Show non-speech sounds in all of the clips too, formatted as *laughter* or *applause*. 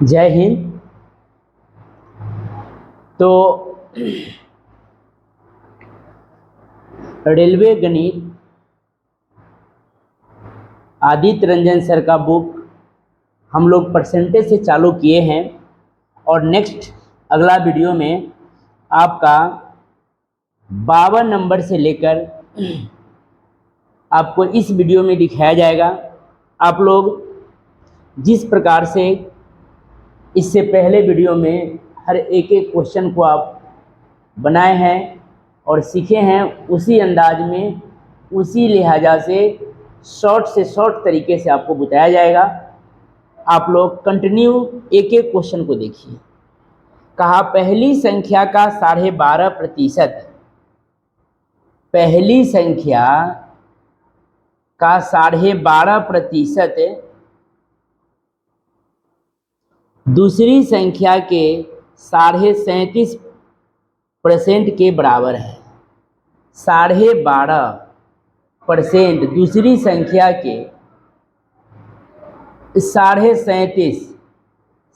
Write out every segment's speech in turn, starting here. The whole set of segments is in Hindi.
जय हिंद। तो रेलवे गणित आदित्य रंजन सर का बुक हम लोग परसेंटेज से चालू किए हैं और नेक्स्ट अगला वीडियो में आपका 52 नंबर से लेकर आपको इस वीडियो में दिखाया जाएगा। आप लोग जिस प्रकार से इससे पहले वीडियो में हर एक एक क्वेश्चन को आप बनाए हैं और सीखे हैं, उसी अंदाज में उसी लिहाजा से शॉर्ट तरीके से आपको बताया जाएगा। आप लोग कंटिन्यू एक एक क्वेश्चन को देखिए। कहा पहली संख्या का 12.5%, पहली संख्या का 12.5% दूसरी संख्या के 37.5% के बराबर है। 12.5% दूसरी संख्या के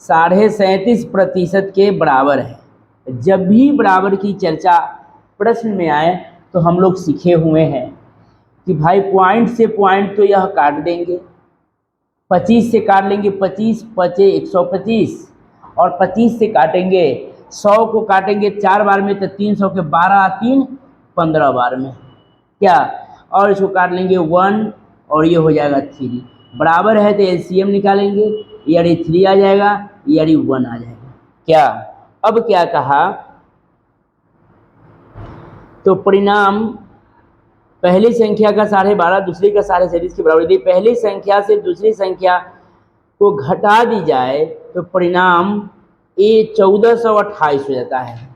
37.5% के बराबर है। जब भी बराबर की चर्चा प्रश्न में आए तो हम लोग सीखे हुए हैं कि भाई पॉइंट से पॉइंट तो यह काट देंगे, 25 से काट लेंगे, 25 पचे 125 और 25 से काटेंगे 100 को काटेंगे 4 बार में तो 300 के 12 3 15 बार में क्या, और इसको काट लेंगे 1 और ये हो जाएगा 3। बराबर है तो एलसीएम निकालेंगे, यानी 3 आ जाएगा यानी 1 आ जाएगा। क्या अब क्या कहा, तो परिणाम पहली संख्या का 12.5 दूसरी का 37.5 के बराबर। यदि पहली संख्या से दूसरी संख्या को घटा दी जाए तो परिणाम ये 1428 हो जाता है।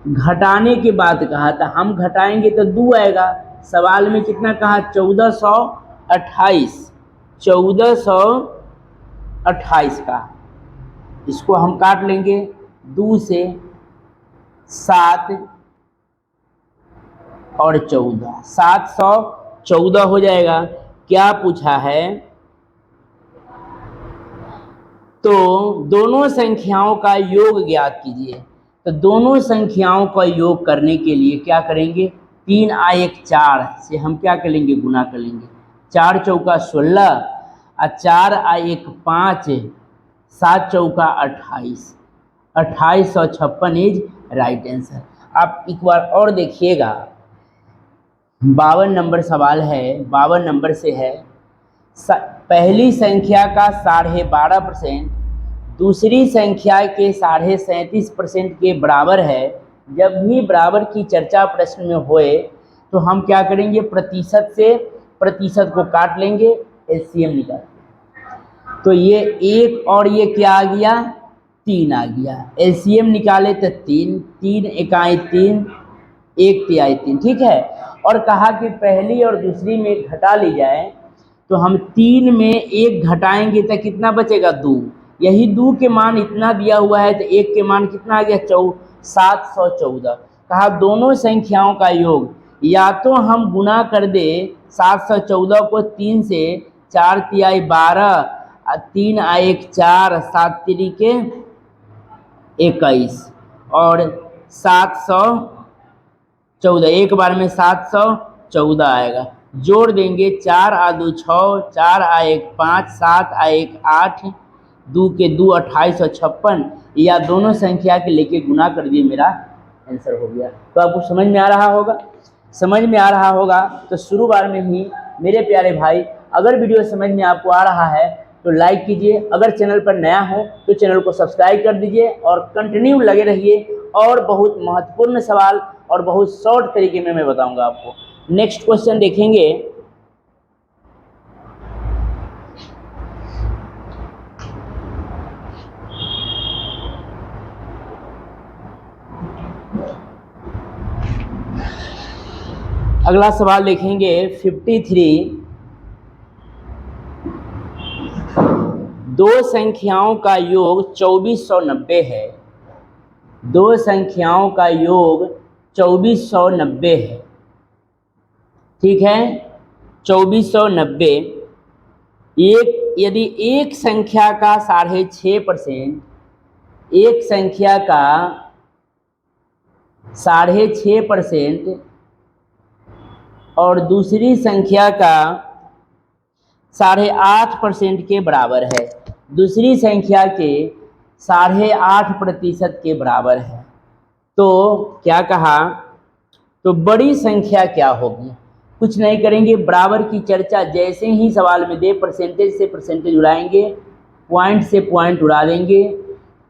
घटाने की बात कहा था, हम घटाएंगे तो 2 आएगा। सवाल में कितना कहा, 1428, 1428 का इसको हम काट लेंगे 2 से 7 और 14, 714 हो जाएगा। क्या पूछा है, तो दोनों संख्याओं का योग ज्ञात कीजिए। तो दोनों संख्याओं का योग करने के लिए क्या करेंगे, 3 आ 1 4 से हम क्या करेंगे, गुना कर लेंगे। 4 चौका 16 और 4 आ 1 5, 7 चौका 28, 2856 इज राइट आंसर। आप एक बार और देखिएगा, 52 नंबर सवाल है, 52 नंबर से है। पहली संख्या का 12.5% दूसरी संख्या के 37.5% के बराबर है। जब भी बराबर की चर्चा प्रश्न में होए तो हम क्या करेंगे, प्रतिशत से प्रतिशत को काट लेंगे, एलसीएम निकाल। तो ये 1 और ये क्या आ गया, 3 आ गया। एलसीएम निकाले तो 3, 3 इकाई 3, 1 तिहाई 3, ठीक है। और कहा कि पहली और दूसरी में घटा ली जाए तो हम 3 में 1 घटाएंगे तो कितना बचेगा, 2। यही 2 के मान इतना दिया हुआ है तो 1 के मान कितना आ गया, 714। कहा दोनों संख्याओं का योग, या तो हम गुना कर दे 714 को 3 से, 4 तिहाई 12, 3 आ 1 4, 7 तिरिके 21 और 714, एक बार में 714 आएगा। जोड़ देंगे, 4 आ 2 6, 4 आ 1 5, 7 आ 1 8, 2 के 2 2856, या दोनों संख्या के लेके गुना कर दिए, मेरा आंसर हो गया। तो आपको समझ में आ रहा होगा, समझ में आ रहा होगा तो शुरू बार में ही मेरे प्यारे भाई, अगर वीडियो समझ में आपको आ रहा है तो लाइक कीजिए, अगर चैनल पर नया हो तो चैनल को सब्सक्राइब कर दीजिए और कंटिन्यू लगे रहिए। और बहुत महत्वपूर्ण सवाल और बहुत शॉर्ट तरीके में मैं बताऊंगा आपको। नेक्स्ट क्वेश्चन देखेंगे, अगला सवाल देखेंगे 53। दो संख्याओं का योग 2490 है। दो संख्याओं का योग 2490 है, ठीक है। 2490 यदि एक संख्या का 6.5%, एक संख्या का 6.5% और दूसरी संख्या का 8.5% के बराबर है, दूसरी संख्या के 8.5% के बराबर है, तो क्या कहा, तो बड़ी संख्या क्या होगी। कुछ नहीं करेंगे, बराबर की चर्चा जैसे ही सवाल में दे परसेंटेज से परसेंटेज उड़ाएंगे, पॉइंट से पॉइंट उड़ा देंगे,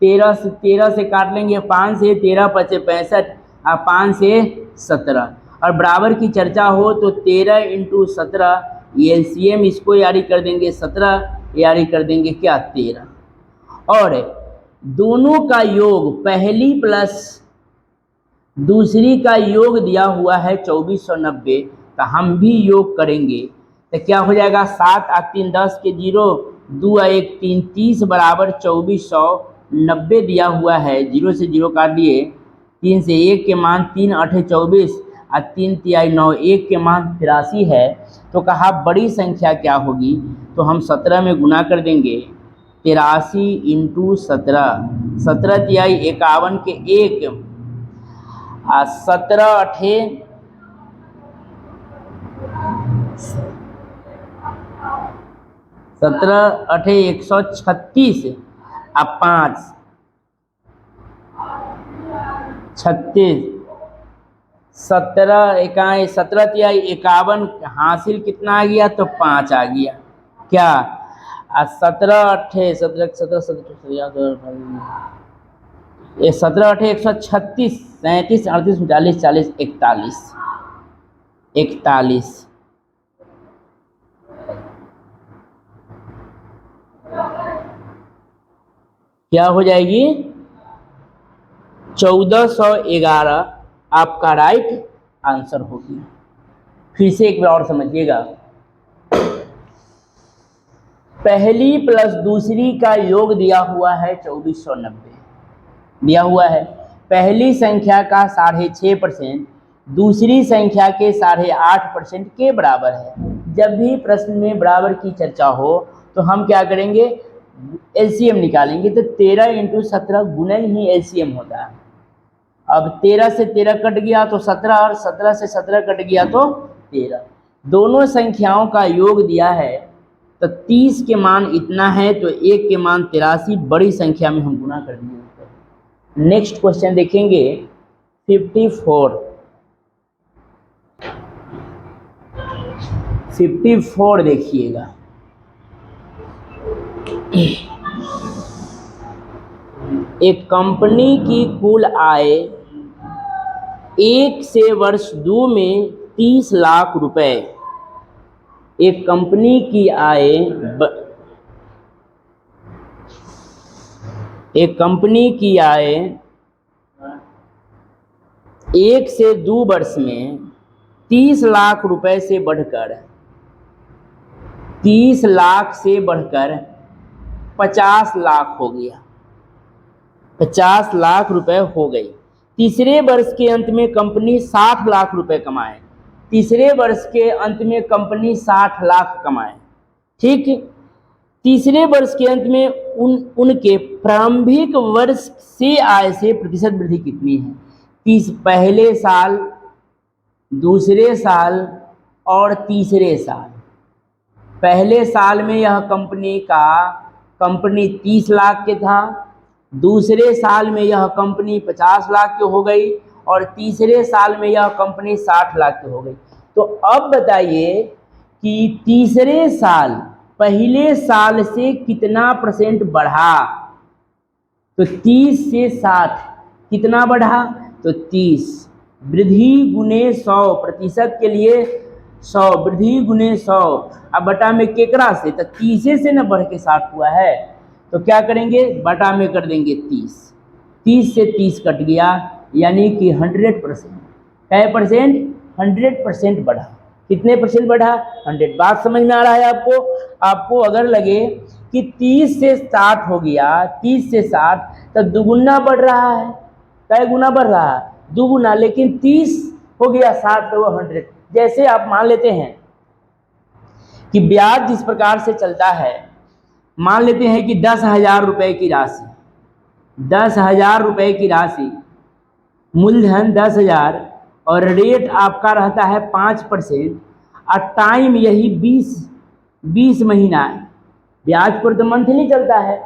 13 से काट लेंगे, 5 से 13 पचे 65 और 5 से 17, और बराबर की चर्चा हो तो 13 × 17 एलसीएम इसको यारी कर देंगे 17, यारी कर देंगे क्या 13, और दोनों का योग पहली प्लस दूसरी का योग दिया हुआ है 2490, तो हम भी योग करेंगे तो क्या हो जाएगा, 7 और 3 10 के 0, 2 और 1 3 30 बराबर 2490 दिया हुआ है, 0 से 0 काट दिए, 3 से 1 के मान 3 8 24 और 3 3 9, 1 के मान 83 है। तो कहा बड़ी संख्या क्या होगी, तो हम 17 में गुना कर देंगे, 83 × 17, 17 तिहाई 51 के 1 और 17 अठे 136 और 5 36, 17 इकाई 17 तिहाई 51 हासिल कितना आ गया, तो 5 आ गया क्या, और 17 अठे 17 17 17 अठे 136, 37 38 39 40 41, क्या हो जाएगी, 1411 आपका राइट आंसर होगी। फिर से एक बार और समझिएगा, पहली प्लस दूसरी का योग दिया हुआ है 2490 दिया हुआ है, पहली संख्या का 6.5% दूसरी संख्या के 8.5% के बराबर है। जब भी प्रश्न में बराबर की चर्चा हो तो हम क्या करेंगे, एलसीएम निकालेंगे, तो 13 × 17 गुणन ही एलसीएम होता है। अब 13 से 13 कट गया तो 17, और 17 से 17 कट गया तो 13, दोनों संख्याओं का योग दिया है, तो 30 के मान इतना है, तो 1 के मान 83, बड़ी संख्या में हम गुना कर दिए। नेक्स्ट क्वेश्चन देखेंगे 54 देखिएगा, एक कंपनी की कुल आय 1 से वर्ष 2 में 30 लाख रुपए, एक कंपनी की आय एक कंपनी की आय 1 से 2 वर्ष में 30 लाख रुपए से बढ़कर 30 लाख से बढ़कर 50 लाख हो गया, 50 लाख रुपए हो गई। तीसरे वर्ष के अंत में कंपनी 60 लाख रुपए कमाए, तीसरे वर्ष के अंत में कंपनी 60 लाख कमाए, ठीक। तीसरे वर्ष के अंत में उनके प्रारंभिक वर्ष से आय से प्रतिशत वृद्धि कितनी है, पहले साल, दूसरे साल और तीसरे साल। पहले साल में यह कंपनी 30 लाख के था, दूसरे साल में यह कंपनी 50 लाख की हो गई, और तीसरे साल में यह कंपनी 60 लाख की हो गई। तो अब बताइए कि तीसरे साल पहले साल से कितना परसेंट बढ़ा, तो 30 से 60 कितना बढ़ा, तो 30, वृद्धि गुने 100, प्रतिशत के लिए 100, वृद्धि गुने 100, अब बटा में केकरा से, तो 30 से न बढ़ के 60 हुआ है, तो क्या करेंगे, बटा में कर देंगे 30, 30 से 30 कट गया, यानी कि 100%, क्या परसेंट, 100% बढ़ा। कितने परसेंट बढ़ा, 100। बात समझ में आ रहा है आपको अगर लगे कि 30 से 60 हो गया, 30 से 60, तो दुगुना बढ़ रहा है, कै गुना बढ़ रहा है, दुगुना, लेकिन 30 हो गया 60 तो वो 100। जैसे आप मान लेते हैं कि ब्याज जिस प्रकार से चलता है, मान लेते हैं कि 10,000 रुपये की राशि, 10,000 रुपये की राशि, मूलधन 10,000 और रेट आपका रहता है 5% और टाइम यही 20 महीना है। ब्याज पर तो मंथली चलता है,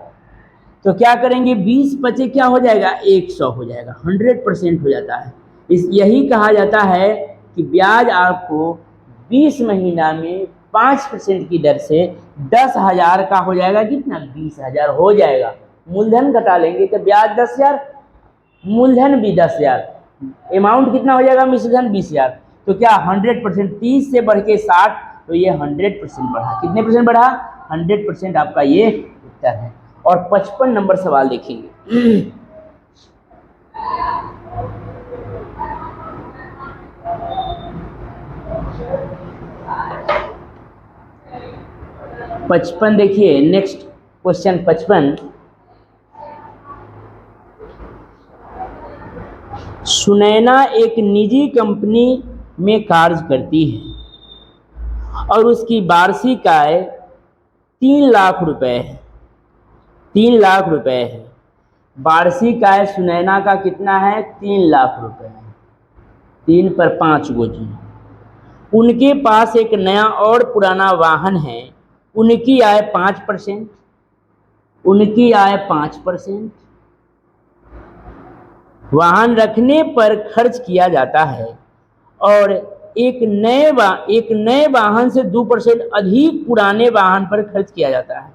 तो क्या करेंगे, 20 बचे क्या हो जाएगा, 100 हो जाएगा, 100% हो जाता है। यही कहा जाता है कि ब्याज आपको 20 महीना में 5% की दर से 10,000 का हो जाएगा, कितना, 20,000 हो जाएगा। मूलधन घटा लेंगे तो ब्याज 10,000, मूलधन भी 10,000, अमाउंट कितना हो जाएगा, मूलधन 20,000। तो क्या 100%, 30 से बढ़ के 60, तो ये 100% बढ़ा। कितने परसेंट बढ़ा, 100% आपका ये उत्तर है। और 55 नंबर सवाल देखेंगे। 55 देखिए, नेक्स्ट क्वेश्चन 55। सुनैना एक निजी कंपनी में कार्य करती है और उसकी वार्षिक आय 3 लाख रुपए है, 3 लाख रुपए है। वार्षिक आय सुनैना का कितना है, 3 लाख रुपए है। 3 पर 5 गोजी। उनके पास एक नया और पुराना वाहन है, उनकी आय 5%, उनकी आय 5%। वाहन रखने पर खर्च किया जाता है और एक नए वाहन से 2% अधिक पुराने वाहन पर खर्च किया जाता है।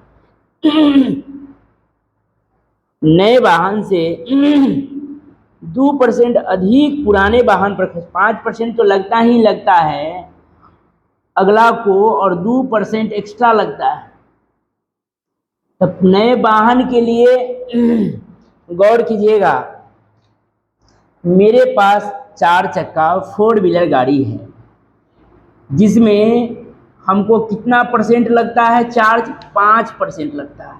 नए वाहन से 2% अधिक पुराने वाहन पर खर्च, 5% तो लगता ही लगता है अगला को और 2% एक्स्ट्रा लगता है। तब नए वाहन के लिए गौर कीजिएगा, मेरे पास 4 चक्का 4 व्हीलर गाड़ी है जिसमें हमको कितना परसेंट लगता है चार्ज, 5% लगता है।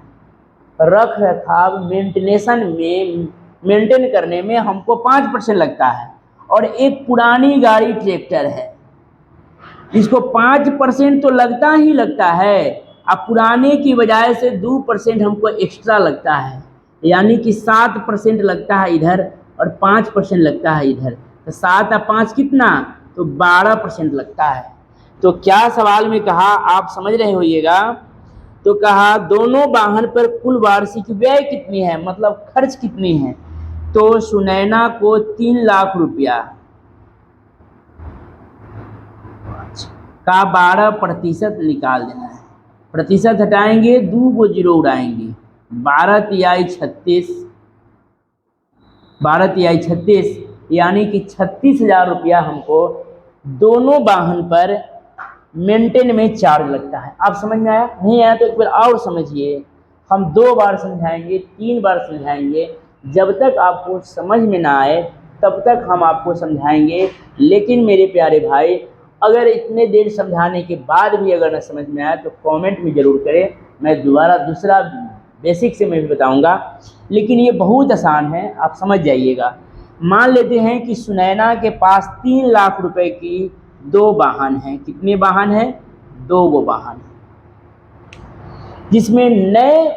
रख रखाव मेंटेन करने में हमको 5% लगता है। और एक पुरानी गाड़ी ट्रैक्टर है इसको 5% तो लगता ही लगता है, अब पुराने की वजह से 2% हमको एक्स्ट्रा लगता है, यानी कि 7% लगता है इधर और 5% लगता है इधर। तो 7 और 5 कितना, तो 12% लगता है। तो क्या सवाल में कहा, आप समझ रहे होइएगा। तो कहा दोनों वाहन पर कुल वार्षिक व्यय कितनी है, मतलब खर्च कितनी है। तो सुनैना को 3 लाख रुपया का 12% निकाल देना है। प्रतिशत हटाएंगे, 2 को 0 उड़ाएंगे, 12 तिहाई 36, 12 तिहाई 36, यानी कि 36,000 रुपया हमको दोनों वाहन पर मेंटेन में चार्ज लगता है। आप समझ में आया, नहीं आया तो एक बार और समझिए। हम 2 बार समझाएंगे, 3 बार समझाएंगे, जब तक आपको समझ में ना आए तब तक हम आपको समझाएंगे। लेकिन मेरे प्यारे भाई, अगर इतने देर समझाने के बाद भी अगर न समझ में आया तो कमेंट में ज़रूर करें, मैं दोबारा दूसरा बेसिक से मैं भी बताऊंगा। लेकिन ये बहुत आसान है, आप समझ जाइएगा। मान लेते हैं कि सुनैना के पास 3 लाख रुपए की 2 वाहन हैं। कितने वाहन हैं, 2 गो वाहन, जिसमें नए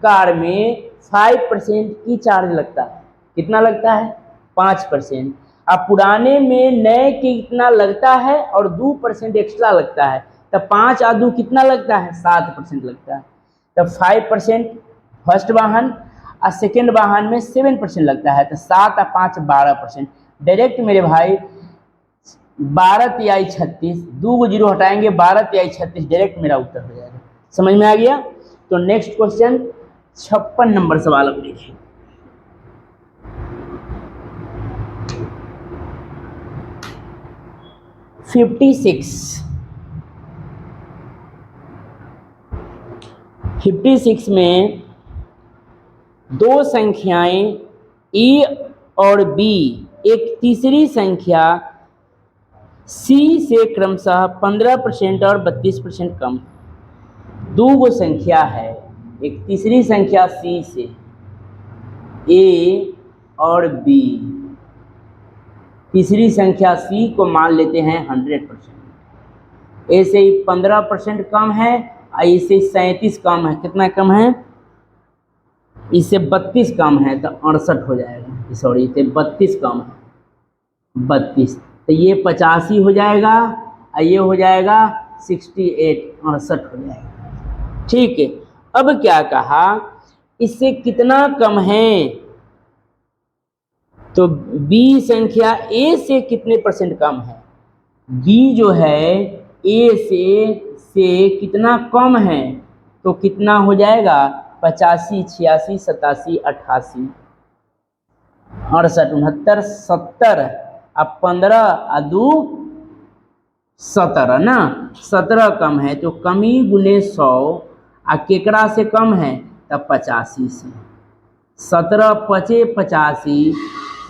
कार में 5% की चार्ज लगता है। कितना लगता है, 5%। अब पुराने में नए के कितना लगता है और 2% एक्स्ट्रा लगता है, तब 5 और 2 कितना लगता है, 7% लगता है। तब 5% फर्स्ट वाहन और सेकेंड वाहन में 7% लगता है, तो 7 और 5 12%। डायरेक्ट मेरे भाई 12 तिहाई 36, 2 को 0 हटाएंगे, 12 तिहाई 36 डायरेक्ट मेरा उत्तर हो जाएगा। समझ में आ गया। तो नेक्स्ट क्वेश्चन 56 नंबर सवाल अब देखिए। फिफ्टी सिक्स में 2 संख्याएं ए और बी, एक तीसरी संख्या सी से क्रमशः 15% और 32% कम। 2 गो संख्या है, एक तीसरी संख्या सी से, ए और बी। तीसरी संख्या सी को मान लेते हैं 100%, ए से 15% कम है और इससे 37 कम है। कितना कम है? इससे 32 कम है तो 68 हो जाएगा। सॉरी, इससे 32 कम है, 32, तो ये 85 हो जाएगा और ये हो जाएगा 68, 68 हो जाएगा। ठीक है, अब क्या कहा, इससे कितना कम है? तो बी संख्या ए से कितने परसेंट कम है? बी जो है ए से कितना कम है? तो कितना हो जाएगा? 85, 86, 87, 88, 68, 69, 70, अब 15 और 2 17 ना, 17 कम है तो कमी गुने 100 आ केकरा से कम है? तब 85 से। 17 पचे 85,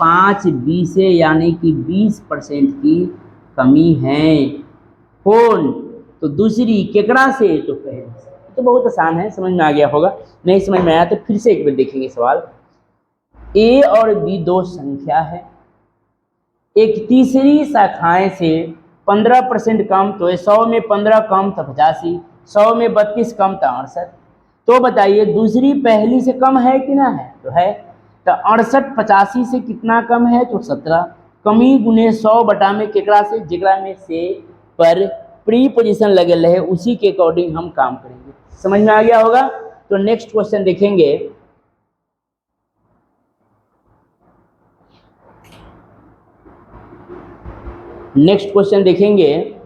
5 20 यानी कि 20% की कमी है। कौन? तो दूसरी केकरा से? तो पहले से। तो बहुत आसान है, समझ में आ गया होगा। नहीं समझ में आया तो फिर से एक बार देखेंगे सवाल। ए और बी दो संख्या है, एक तीसरी शाखाएं से 15% कम, तो 100 में 15 कम तो 85, 100 में 32 कम तो 68। तो बताइए दूसरी पहली से कम है कि ना है? तो है। तो 68 85 से कितना कम है? तो 17। कमी गुने 100 बटा में केकरा से? जेकरा में से पर प्रीपोजिशन लगे रहे उसी के अकॉर्डिंग हम काम करेंगे। समझ में आ गया होगा। तो नेक्स्ट क्वेश्चन देखेंगे। नेक्स्ट क्वेश्चन देखेंगे।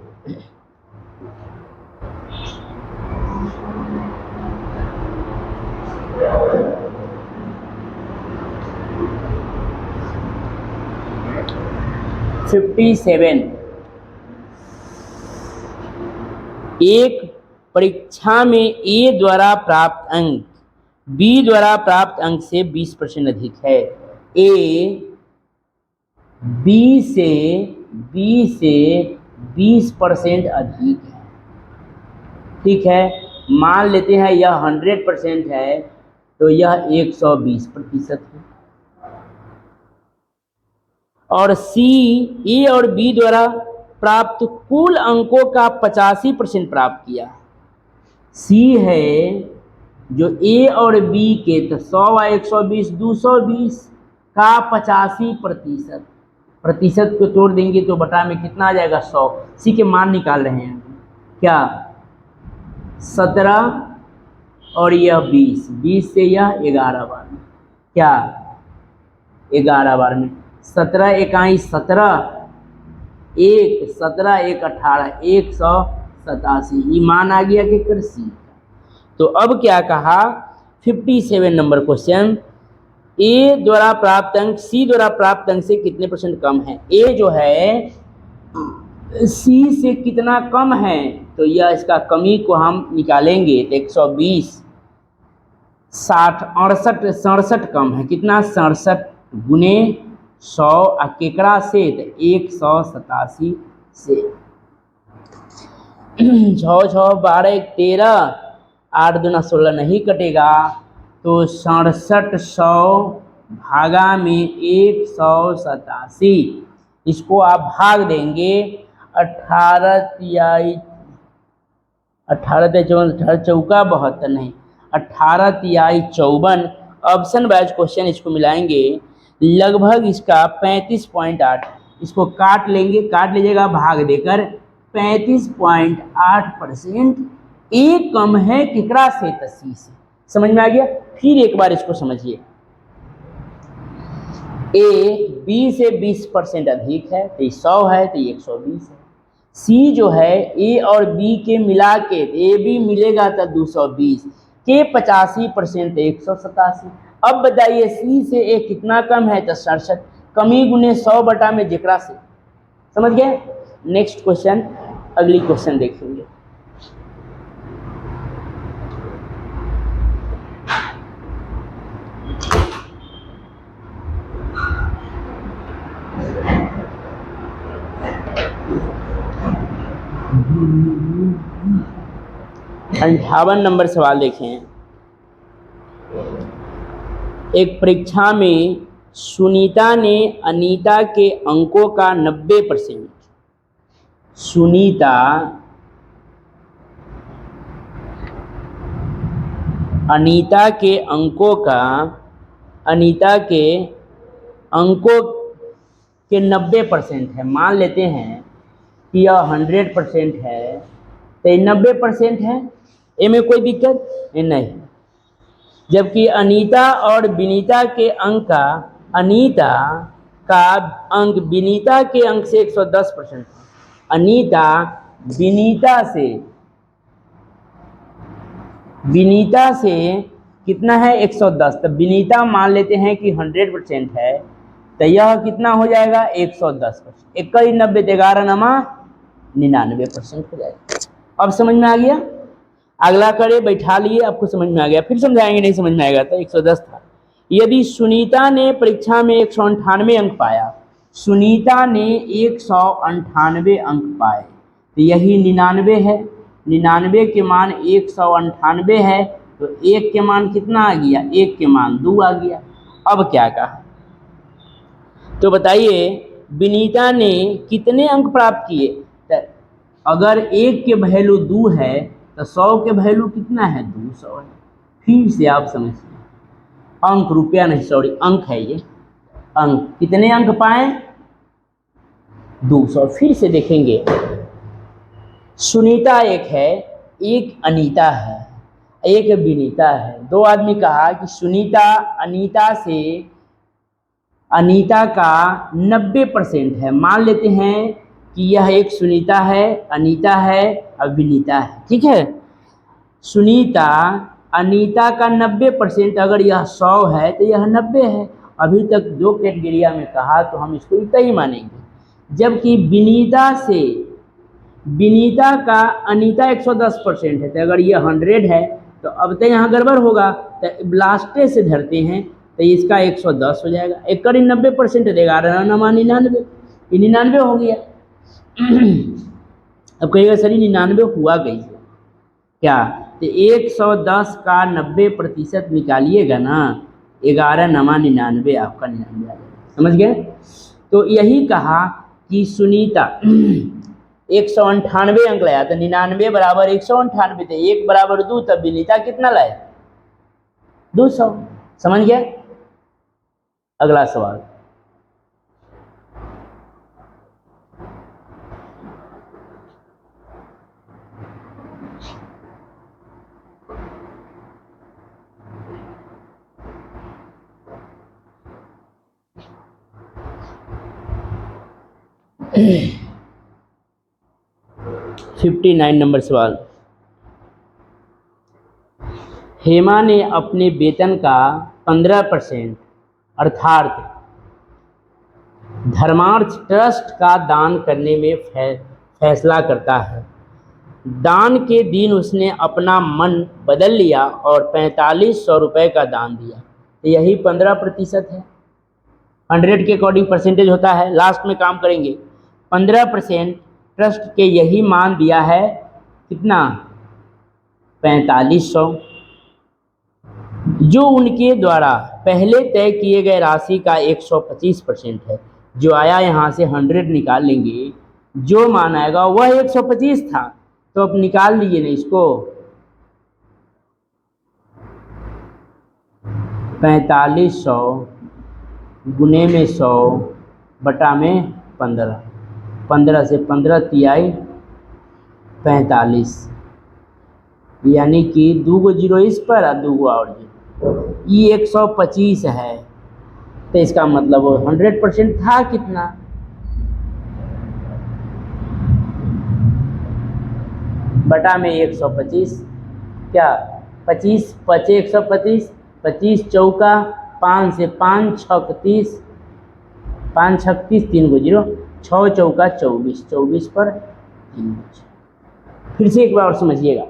एक परीक्षा में ए द्वारा प्राप्त अंक बी द्वारा प्राप्त अंक से 20% अधिक है। ए बी से 20% अधिक है। ठीक है, मान लेते हैं यह 100% है तो यह 120% है। और सी ए और बी द्वारा प्राप्त कुल अंकों का 85% प्राप्त किया। सी है जो ए और बी के, तो 100 व 120 220 का 85%, प्रतिशत को तोड़ देंगे तो बटा में कितना आ जाएगा? 100। सी के मान निकाल रहे हैं क्या? 17 और यह 20 से यह 11 बार में, क्या 11 बार में 17 इकाई 17, 1 17 1 18, 187। ये मान आ गया कि कर सी। तो अब क्या कहा, 57 नंबर क्वेश्चन, ए द्वारा प्राप्त अंक सी द्वारा प्राप्त अंक से कितने % कम है? ए जो है सी से कितना कम है? तो यह इसका कमी को हम निकालेंगे तो 120, 60, 68, 67 कम है। कितना? 67 गुने 100 आ केकरा से? तो 187 से। 6 6 12 13, 8 दूना 16 नहीं कटेगा तो 6700 भागा में 187, इसको आप भाग देंगे 18 तिहाई 18 चौका 72 नहीं 18 तिहाई 54। ऑप्शन वाइज क्वेश्चन इसको मिलाएंगे, लगभग इसका 35.8, इसको काट लेंगे, काट लीजिएगा भाग देकर 35.8% एक कम है केकरा से? सी से। समझ में आ गया। फिर एक बार इसको समझिए, ए बी से 20% अधिक है तो 100 है तो 120 है। सी जो है ए और बी के मिला के, ए बी मिलेगा तो 220 के 85% 187। अब बताइए सी से ए कितना कम है? तो 67, कमी गुने 100 बटा में जेकरा से। समझ गए। नेक्स्ट क्वेश्चन, अगली क्वेश्चन देखेंगे। अंठावन नंबर सवाल देखें। एक परीक्षा में सुनीता ने अनीता के अंकों का 90%, सुनीता अनीता के अंकों का, अनीता के अंकों के 90% है, मान लेते हैं कि यह 100% है, तो ये 90% है, इनमें कोई दिक्कत नहीं। जबकि अनीता और विनीता के अंक का, अनीता का अंक विनीता के अंक से 110% है। अनीता विनीता से कितना है 110, तो विनीता मान लेते हैं कि 100% है, तो यह कितना हो जाएगा 110%। 1 90 11 नमा 99% हो जाएगा। अब समझ में आ गया? अगला करे, बैठा लिए, आपको समझ में आ गया, फिर समझाएंगे, नहीं समझ में आएगा तो 110 था। यदि सुनीता ने परीक्षा में 198 अंक पाया, सुनीता ने 198 अंक पाए, तो यही 99 है। 99 के मान 198 है, तो 1 के मान कितना आ गया, 1 के मान 2 आ गया। अब क्या कहा, तो बताइए विनीता ने कितने अंक प्राप्त किए? तो अगर 1 के वैल्यू 2 है तो 100 के वैल्यू कितना है, 200 है। फिर से आप समझिए, अंक, रुपया नहीं, सॉरी, अंक है ये, अंक कितने अंक पाए, 200। फिर से देखेंगे, सुनीता एक है, एक अनीता है, एक विनीता है। दो आदमी कहा कि सुनीता अनीता से, अनीता का 90% है, मान लेते हैं कि यह एक सुनीता है, अनीता है और विनीता है, ठीक है। सुनीता अनीता का 90%, अगर यह 100 है तो यह 90 है। अभी तक दो कैटेगरिया में कहा तो हम इसको इतना ही मानेंगे। जबकि विनीता का अनीता 110% है, तो अगर यह 100 है तो अब तो यहाँ गड़बड़ होगा, तो लास्टे से धरते हैं तो इसका 110 हो जाएगा। 1 90% देगा, 99, ये 99 हो गया। अब कहिएगा सर 99 हुआ कैसे, क्या, तो 110 का 90% निकालिएगा ना, 11 नमा 99, आपका 99 आ जाएगा। समझ गए? तो यही कहा कि सुनीता 198 अंक लाया, तो 99 बराबर 198, तो 1 बराबर 2, तब विनीता कितना लाए, 200। समझ गया? अगला सवाल, *clears throat* 59 नंबर सवाल। हेमा ने अपने वेतन का 15% अर्थात धर्मार्थ ट्रस्ट का दान करने में फैसला करता है। दान के दिन उसने अपना मन बदल लिया और 4500 रुपये का दान दिया, तो यही 15% है। 100 के अकॉर्डिंग परसेंटेज होता है, लास्ट में काम करेंगे। 15% ट्रस्ट के यही मान दिया है, कितना, 4500, जो उनके द्वारा पहले तय किए गए राशि का 125% है। जो आया यहाँ से 100 निकाल लेंगे, जो मान आएगा वह 125 था, तो अब निकाल लीजिए ना इसको, 4500 गुने में 100 बटा में 15, 15 से 15 तिहाई 45, यानी कि 2 गो जीरो इस पर और 2 गो और जीरो, ये 125 है, तो इसका मतलब वो 100% था कितना, बटा में 125, क्या 25 पचे 125, 25 चौका 5 से 5 छक 30, 5 छक 30, 3 गो जीरो, 6 चौका 24, 24 पर 3। फिर से एक बार और समझिएगा।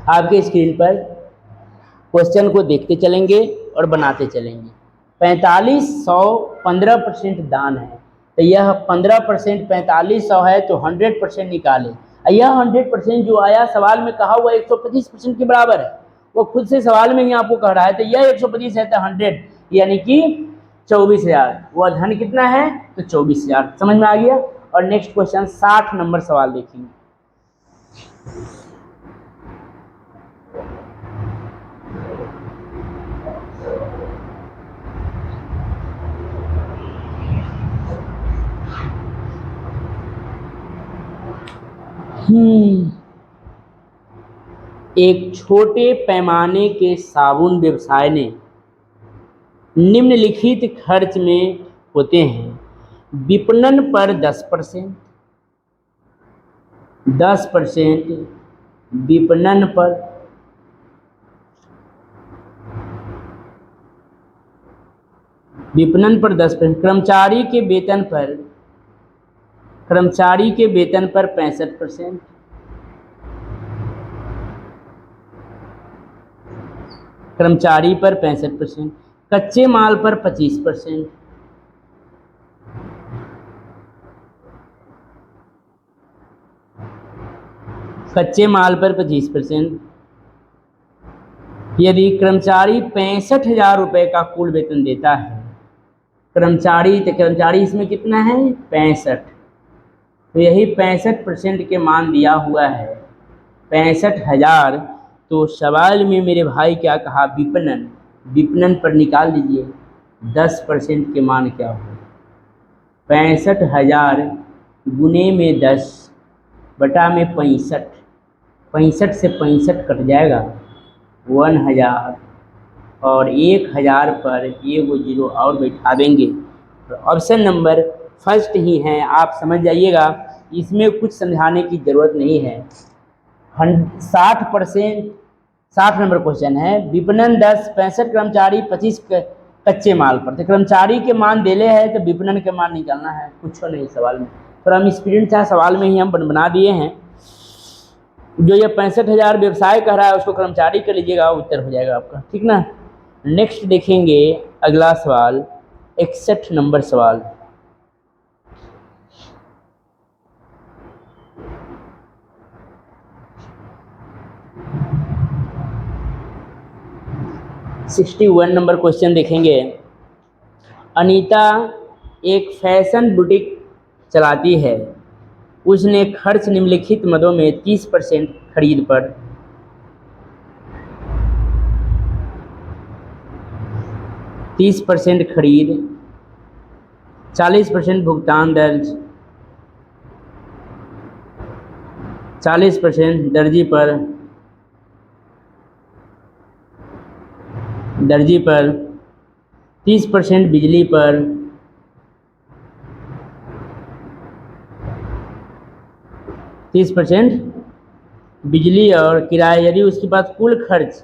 आपके स्क्रीन पर क्वेश्चन को देखते चलेंगे और बनाते चलेंगे। 4500 15% दान है, तो यह 15% 4500 है, तो 100% निकाले। यह 100% जो आया सवाल में कहा हुआ 125% के बराबर है, वो खुद से सवाल में ही आपको कह रहा है, तो यह 125 है, तो 100 यानी कि 24,000। वह धन कितना है, तो 24,000। समझ में आ गया? और नेक्स्ट क्वेश्चन 60 नंबर सवाल देखेंगे। एक छोटे पैमाने के साबुन व्यवसाय ने निम्नलिखित खर्च में होते हैं: विपणन पर 10%, 10% विपणन पर, विपणन पर 10%, कर्मचारी के वेतन पर, कर्मचारी के वेतन पर 65%, कर्मचारी पर 65%, कच्चे माल पर 25%, कच्चे माल पर 25%। यदि कर्मचारी 65,000 रुपये का कुल वेतन देता है, कर्मचारी, तो कर्मचारी इसमें कितना है 65, तो यही 65% के मान दिया हुआ है 65,000। तो सवाल में मेरे भाई क्या कहा, विपणन, विपणन पर निकाल लीजिए 10% के मान क्या हो, 65,000 गुने में 10 बटा में 65, 65 से 65 कट जाएगा 1000, और 1000 पर एक जीरो और बैठा देंगे। तो ऑप्शन नंबर फर्स्ट ही है, आप समझ जाइएगा, इसमें कुछ समझाने की ज़रूरत नहीं है। 60%, 60 नंबर क्वेश्चन है, विपणन 10, 65 कर्मचारी, 25 कच्चे माल पर। तो कर्मचारी के मान देले है तो विपणन के मान निकालना है, कुछ नहीं सवाल में। तो हम स्टूडेंट था, सवाल में ही हम बना दिए हैं। जो ये 65,000 व्यवसाय कह रहा है उसको कर्मचारी कर लीजिएगा, उत्तर हो जाएगा आपका, ठीक ना। नेक्स्ट देखेंगे अगला सवाल, 61 नंबर सवाल। सिक्सटी 61 नंबर क्वेश्चन देखेंगे। अनीता एक फैशन बुटीक चलाती है, उसने खर्च निम्नलिखित मदों में 30% खरीद पर, 30% खरीद, 40% भुगतान दर्ज, 40% दर्जी पर, दर्जी पर, 30% बिजली पर, 30% बिजली और किराया। यदि उसके पास कुल खर्च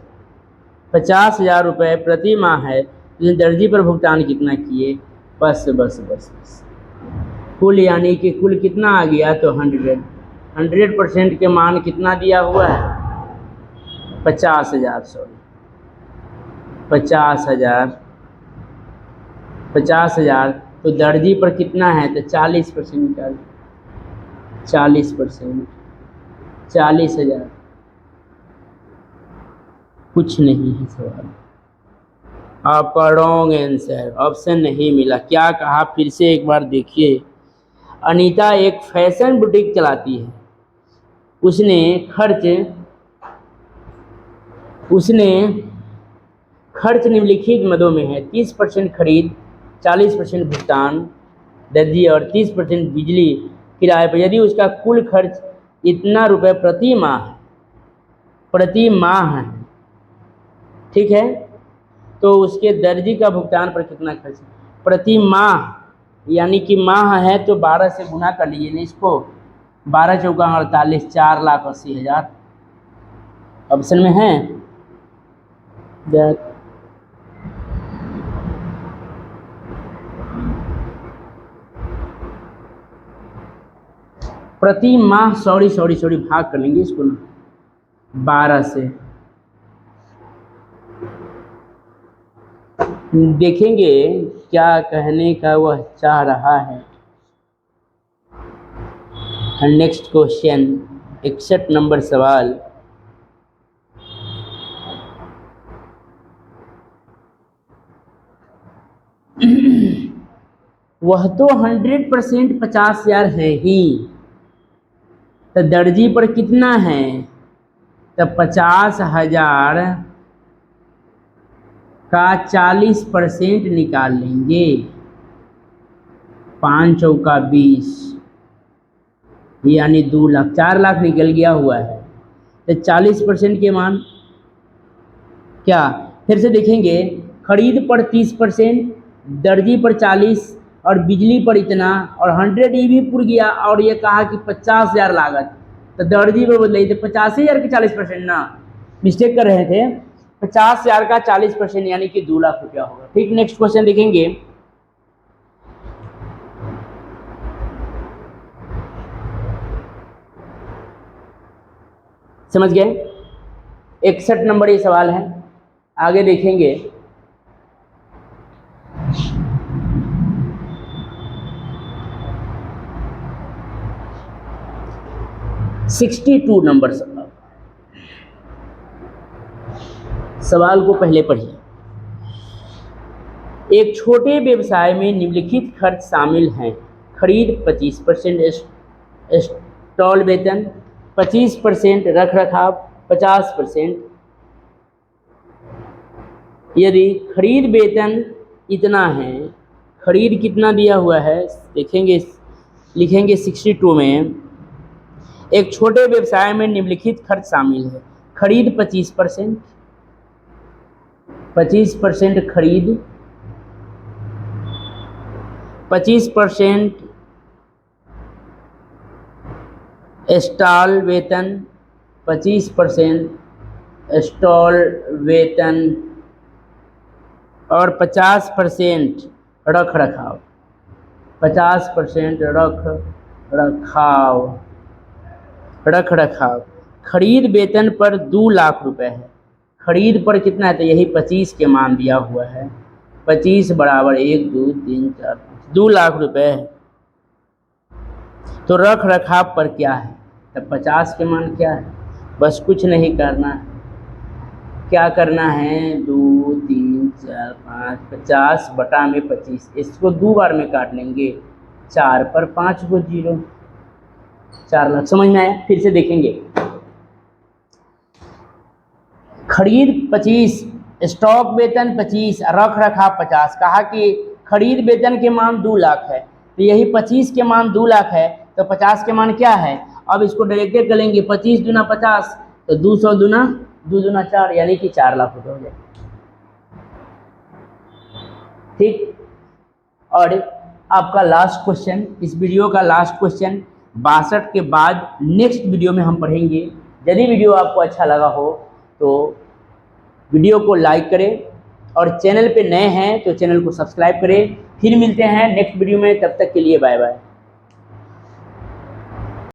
50,000 रुपये प्रति माह है, तो दर्जी पर भुगतान कितना किए, बस बस बस बस कुल, यानी कि कुल कितना आ गया, तो 100% के मान कितना दिया हुआ है 50,000, सॉरी 50,000, 50,000, तो दर्जी पर कितना है, तो 40% निकाल, 40%, 40,000, कुछ नहीं है सवाल, आपका रॉन्ग आंसर, ऑप्शन नहीं मिला। क्या कहा फिर से एक बार देखिए। अनीता एक फैशन बुटीक चलाती है, उसने खर्च निम्नलिखित मदों में है: 30% खरीद, 40% भुगतान दर्जी और 30% बिजली किराए पर। यदि उसका कुल खर्च इतना रुपए प्रति माह है, ठीक है, तो उसके दर्जी का भुगतान पर कितना खर्च प्रति माह, यानी कि माह है तो 12 से गुना कर लीजिए ना इसको, 12 चौका 48, 4,80,000 ऑप्शन में है। प्रति माह, सॉरी भाग कर लेंगे इसको ना 12 से। देखेंगे क्या कहने का वह चाह रहा है। नेक्स्ट क्वेश्चन, 61 नंबर सवाल। वह तो 100% 50,000 है ही, तो दर्जी पर कितना है, तो 50,000 का 40% निकाल लेंगे, 5 चौका 20, यानी 2 लाख, 4 लाख निकल गया हुआ है। तो 40% के मान क्या, फिर से देखेंगे, खरीद पर 30%, दर्जी पर 40 और बिजली पर इतना और 100 ईवी पुर गया और ये कहा कि 50,000 लागत, तो दर्जी पर बदले थे 85,000 के 40% ना, मिस्टेक कर रहे थे। 50,000 का 40% यानी कि 2 लाख रुपया होगा। ठीक, नेक्स्ट क्वेश्चन देखेंगे। समझ गए? 61 नंबर ये सवाल है। आगे देखेंगे, 62 नंबर सवाल। सवाल को पहले पढ़िए। एक छोटे व्यवसाय में निम्नलिखित खर्च शामिल हैं। खरीद 25%, स्टॉल वेतन 25%, रख रखाव 50%। यदि खरीद वेतन इतना है, खरीद कितना दिया हुआ है देखेंगे, लिखेंगे 62 में, एक छोटे व्यवसाय में निम्नलिखित खर्च शामिल है। खरीद 25%, 25% खरीद, 25% स्टॉल वेतन, 25% स्टॉल वेतन और 50% रख रखाव, 50% रख रखाव। खरीद वेतन पर 2 लाख रुपए है। खरीद पर कितना है, तो यही 25 के मान दिया हुआ है। 25 बराबर 1 2 3 4 5, 2 लाख रुपए है। तो रख रखाव पर क्या है, तब 50 के मान क्या है, बस कुछ नहीं करना है। क्या करना है, 2 3 4 5, 50 बटा में 25, इसको 2 बार में काट लेंगे, 4 पर 5 को 0, 4 लाख। समझ में आया? फिर से देखेंगे, खरीद 25, स्टॉक वेतन 25, रख रखाव 50। कहा कि खरीद वेतन के मान 2 लाख है, तो यही 25 के मान 2 लाख है, तो 50 के मान क्या है। अब इसको डायरेक्ट करेंगे, 25 दूना 50, तो 200 दूना 2 दूना 4, यानी कि 4 लाख रुपये हो जाए। ठीक, और आपका लास्ट क्वेश्चन, इस वीडियो का लास्ट क्वेश्चन 62 के बाद नेक्स्ट वीडियो में हम पढ़ेंगे। यदि वीडियो आपको अच्छा लगा हो तो वीडियो को लाइक करें और चैनल पे नए हैं तो चैनल को सब्सक्राइब करें। फिर मिलते हैं नेक्स्ट वीडियो में, तब तक के लिए बाय बाय।